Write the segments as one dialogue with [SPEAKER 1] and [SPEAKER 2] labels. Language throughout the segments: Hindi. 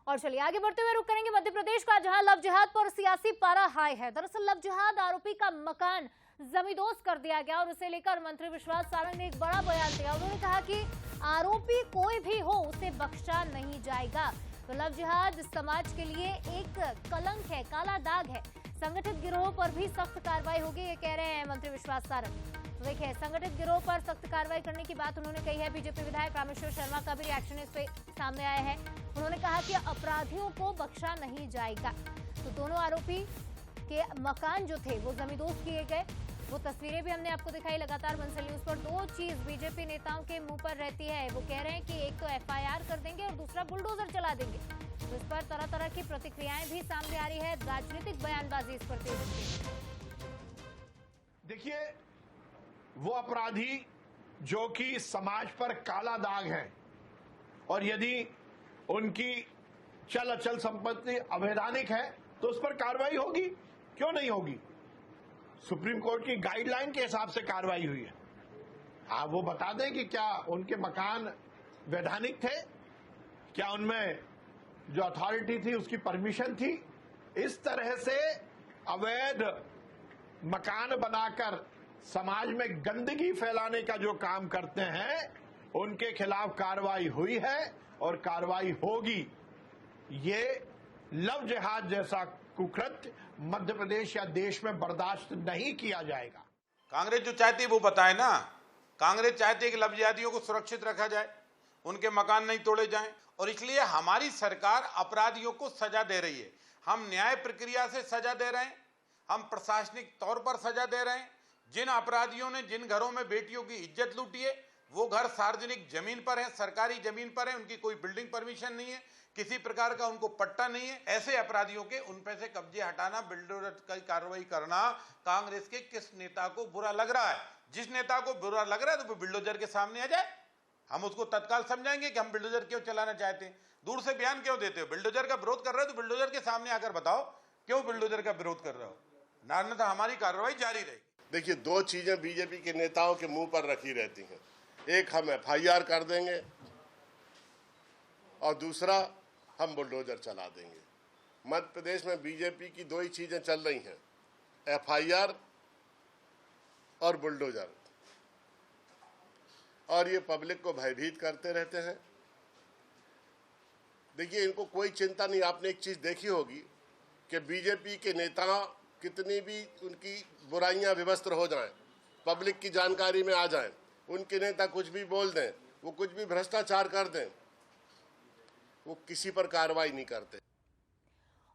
[SPEAKER 1] और चलिए आगे बढ़ते हुए रुक करेंगे मध्य प्रदेश का, जहां लव जिहाद पर सियासी पारा हाई है। दरअसल लव जिहाद आरोपी का मकान जमींदोज कर दिया गया और उसे लेकर मंत्री विश्वास सारंग ने एक बड़ा बयान दिया। उन्होंने कहा कि आरोपी कोई भी हो उसे बख्शा नहीं जाएगा। तो लव जिहाद समाज के लिए एक कलंक है, काला दाग है। संगठित गिरोह पर भी सख्त कार्रवाई होगी, ये कह रहे हैं मंत्री विश्वास सारंग। तो देखिए, संगठित गिरोह पर सख्त कार्रवाई करने की बात उन्होंने कही है। बीजेपी विधायक रामेश्वर शर्मा का भी रिएक्शन इस पे सामने आया है। उन्होंने कहा कि अपराधियों को बख्शा नहीं जाएगा। तो दोनों आरोपी के मकान जो थे वो जमींदोज किए गए। वो तस्वीरें भी हमने आपको दिखाई। लगातार बंसल न्यूज पर दो चीज बीजेपी नेताओं के मुंह पर रहती है। वो कह रहे हैं कि एक तो एफआईआर कर देंगे और दूसरा बुलडोजर चला देंगे। तो इस पर तरह तरह की प्रतिक्रियाएं भी सामने आ रही है। राजनीतिक बयानबाजी इस पर तेज हो रही है।
[SPEAKER 2] देखिए, वो अपराधी जो कि समाज पर काला दाग है और यदि उनकी चल अचल संपत्ति अवैधानिक है तो उस पर कार्रवाई होगी, क्यों नहीं होगी। सुप्रीम कोर्ट की गाइडलाइन के हिसाब से कार्रवाई हुई है। आप वो बता दें कि क्या उनके मकान वैधानिक थे, क्या उनमें जो अथॉरिटी थी उसकी परमिशन थी। इस तरह से अवैध मकान बनाकर समाज में गंदगी फैलाने का जो काम करते हैं उनके खिलाफ कार्रवाई हुई है और कार्रवाई होगी। ये लव जिहाद जैसा कुकृत्य मध्य प्रदेश या देश में बर्दाश्त नहीं किया जाएगा।
[SPEAKER 3] कांग्रेस जो चाहती है वो बताए ना। कांग्रेस चाहती है कि लव जिहादियों को सुरक्षित रखा जाए, उनके मकान नहीं तोड़े जाएं, और इसलिए हमारी सरकार अपराधियों को सजा दे रही है। हम न्याय प्रक्रिया से सजा दे रहे हैं, हम प्रशासनिक तौर पर सजा दे रहे हैं। जिन अपराधियों ने जिन घरों में बेटियों की इज्जत लूटी है वो घर सार्वजनिक जमीन पर है, सरकारी जमीन पर है, उनकी कोई बिल्डिंग परमिशन नहीं है, किसी प्रकार का उनको पट्टा नहीं है। ऐसे अपराधियों के उन पे से कब्जे हटाना, बिल्डोजर की कार्रवाई करना कांग्रेस के किस नेता को बुरा लग रहा है? जिस नेता को बुरा लग रहा है तो वो बिल्डोजर के सामने आ जाए, हम उसको तत्काल समझाएंगे कि हम बिल्डोजर क्यों चलाना चाहते हैं। दूर से बयान क्यों देते हो? बिल्डोजर का विरोध कर रहे हो तो बिल्डोजर के सामने आकर बताओ क्यों बिल्डोजर का विरोध कर रहे हो। अन्यथा हमारी कार्रवाई जारी रहेगी।
[SPEAKER 4] देखिए, दो चीजें बीजेपी के नेताओं के मुंह पर रखी रहती हैं। एक, हम एफआईआर कर देंगे, और दूसरा, हम बुलडोजर चला देंगे। मध्य प्रदेश में बीजेपी की दो ही चीजें चल रही हैं, एफआईआर और बुलडोजर, और ये पब्लिक को भयभीत करते रहते हैं। देखिए, इनको कोई चिंता नहीं। आपने एक चीज देखी होगी कि बीजेपी के नेता कितनी भी उनकी बुराइयां विवस्त्र हो जाएं, पब्लिक की जानकारी में आ जाएं, उनके नेता कुछ भी बोल दें, वो कुछ भी भ्रष्टाचार कर दें, वो किसी पर कार्रवाई नहीं करते।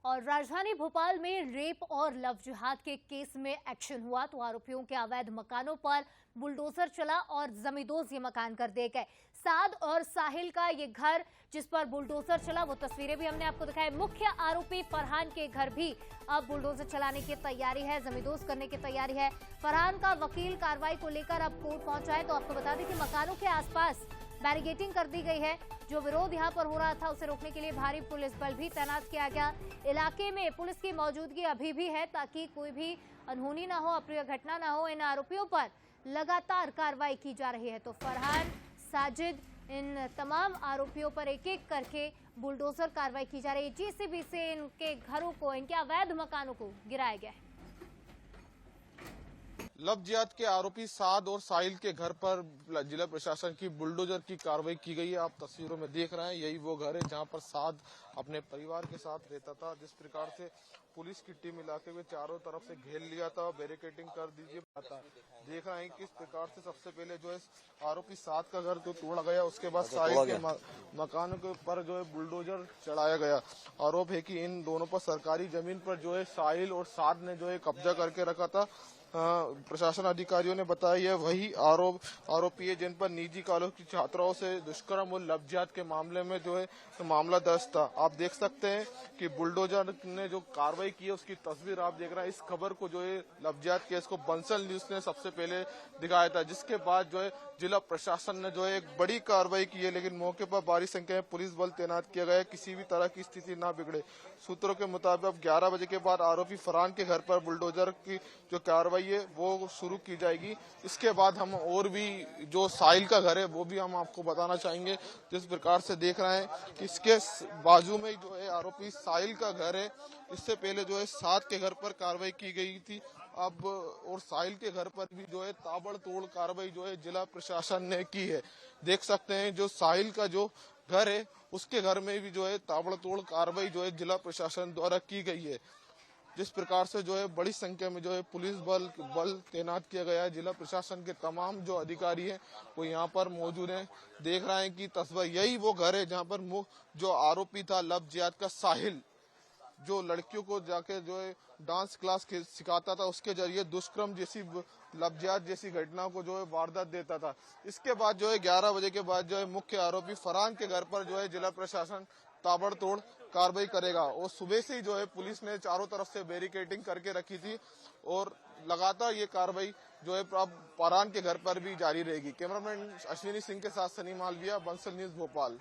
[SPEAKER 1] और राजधानी भोपाल में रेप और लव जिहाद के केस में एक्शन हुआ तो आरोपियों के अवैध मकानों पर बुलडोजर चला और जमींदोज ये मकान कर दिए गए। साद और साहिल का ये घर जिस पर बुलडोजर चला, वो तस्वीरें भी हमने आपको दिखाई। मुख्य आरोपी फरहान के घर भी अब बुलडोजर चलाने की तैयारी है, जमींदोज करने की तैयारी है। फरहान का वकील कार्रवाई को लेकर अब कोर्ट पहुंचा है। तो आपको बता दें कि मकानों के आसपास बैरिकेडिंग कर दी गई है। जो विरोध यहां पर हो रहा था उसे रोकने के लिए भारी पुलिस बल भी तैनात किया गया। इलाके में पुलिस की मौजूदगी अभी भी है ताकि कोई भी अनहोनी ना हो, अप्रिय घटना ना हो। इन आरोपियों पर लगातार कार्रवाई की जा रही है। तो फरहान, साजिद, इन तमाम आरोपियों पर एक एक करके बुलडोजर कार्रवाई की जा रही है। जेसीबी से इनके घरों को, इनके अवैध मकानों को गिराया गया है।
[SPEAKER 5] लव जिहाद के आरोपी साद और साहिल के घर पर जिला प्रशासन की बुलडोजर की कार्रवाई की गई है। आप तस्वीरों में देख रहे हैं, यही वो घर है जहां पर साद अपने परिवार के साथ रहता था। जिस प्रकार से पुलिस की टीम इलाके में चारों तरफ से घेर लिया था, बैरिकेडिंग कर दीजिए था। देख रहे हैं किस प्रकार से सबसे पहले जो है आरोपी साद का घर तो तोड़ा गया, उसके बाद साहिल के मकान के ऊपर जो है बुलडोजर चढ़ाया गया। आरोप है कि इन दोनों पर सरकारी जमीन पर जो है साहिल और साद ने जो है कब्जा करके रखा था। प्रशासन अधिकारियों ने बताया यह वही आरोपी है जिन पर निजी कॉलेज की छात्राओं से दुष्कर्म और लव जिहाद के मामले में जो है मामला दर्ज था। आप देख सकते हैं कि बुलडोजर ने जो कार्रवाई की है उसकी तस्वीर आप देख रहे हैं। इस खबर को जो है लव जिहाद केस को बंसल न्यूज ने सबसे पहले दिखाया था, जिसके बाद जो है जिला प्रशासन ने जो है एक बड़ी कार्रवाई की है। लेकिन मौके पर भारी संख्या में पुलिस बल तैनात किया गया है, किसी भी तरह की स्थिति ना बिगड़े। सूत्रों के मुताबिक अब 11 बजे के बाद आरोपी फरहान के घर पर बुलडोजर की जो कार्रवाई कार्रवाई है वो शुरू की जाएगी। इसके बाद हम और भी जो साहिल का घर है वो भी हम आपको बताना चाहेंगे। जिस प्रकार से देख रहे हैं कि इसके बाजू में जो है आरोपी साहिल का घर है। इससे पहले जो है साद के घर पर कार्रवाई की गई थी, अब और साहिल के घर पर भी जो है ताबड़तोड़ कार्रवाई जो है जिला प्रशासन ने की है। देख सकते हैं जो साहिल का जो घर है उसके घर में भी जो है ताबड़तोड़ कार्रवाई जो है जिला प्रशासन द्वारा की गई है। जिस प्रकार से जो है बड़ी संख्या में जो है पुलिस बल तैनात किया गया है। जिला प्रशासन के तमाम जो अधिकारी हैं वो यहाँ पर मौजूद हैं। देख रहे हैं कि तस्वीर यही वो घर है जहाँ पर जो आरोपी था लव जिहाद का साहिल, जो लड़कियों को जाके जो है डांस क्लास सिखाता था, उसके जरिए दुष्कर्म जैसी लव जिहाद जैसी घटना को जो है वारदात देता था। इसके बाद जो है 11 बजे के बाद जो है मुख्य आरोपी फरहान के घर पर जो है जिला प्रशासन ताबड़तोड़ कार्रवाई करेगा। और सुबह से ही जो है पुलिस ने चारों तरफ से बैरिकेडिंग करके रखी थी और लगातार ये कार्रवाई जो है अब फरहान के घर पर भी जारी रहेगी। कैमरामैन अश्विनी सिंह के साथ सनी मालविया, बंसल न्यूज भोपाल।